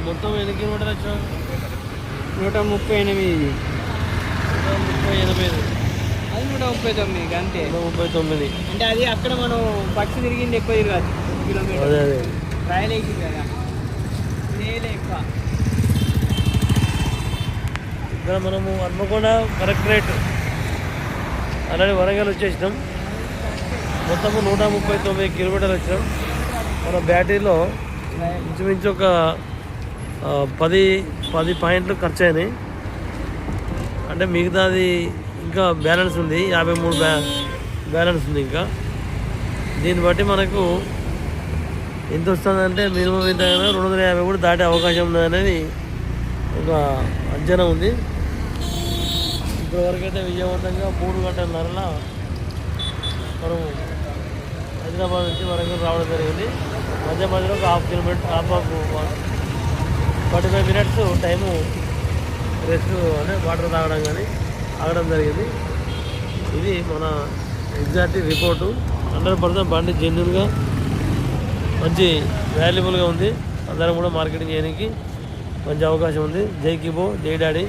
మొత్తం ఎన్ని కిలోమీటర్లు వచ్చాం? 138. 138. అది 139 అంతే. 139 అంటే అది అక్కడ మనం పక్షి తిరిగింది ఎక్కువ తిరగాలి కిలోమీటర్. అదే అదే ట్రయల్ వేసింది కదా, ఇదేలే ఎక్కువ. ఇక్కడ మనము హన్మకొండ కలెక్టరేట్ అలాగే వరంగల్ వచ్చేసినాం. మొత్తము 139 కిలోమీటర్లు వచ్చినాం. మన బ్యాటరీలో ఇంచుమించు ఒక 10 పాయింట్లు ఖర్చు అయినాయి. అంటే మిగతాది ఇంకా బ్యాలెన్స్ ఉంది, 53 బ్యాలెన్స్ ఉంది ఇంకా. దీన్ని బట్టి మనకు ఎంత వస్తుందంటే మినిమం ఎంత 250 కూడా దాటే అవకాశం ఉంది అనేది ఒక అంచనా ఉంది. ఇప్పటివరకు అయితే విజయవంతంగా 3 గంటలన్నరలో మనం హైదరాబాద్ నుంచి వరంగల్ రావడం జరిగింది. మధ్యలో ఒక హాఫ్ 45 మినిట్స్ టైము రెస్ట్ అంటే వాటర్ తాగడం కానీ ఆగడం జరిగింది. ఇది మన ఎగ్జాక్ట్ రిపోర్టు. 100% బండి జెన్యున్గా మంచి వాల్యుబుల్గా ఉంది. అందరం కూడా మార్కెటింగ్ చేయడానికి మంచి అవకాశం ఉంది. జై కిబో, జై డాడీ.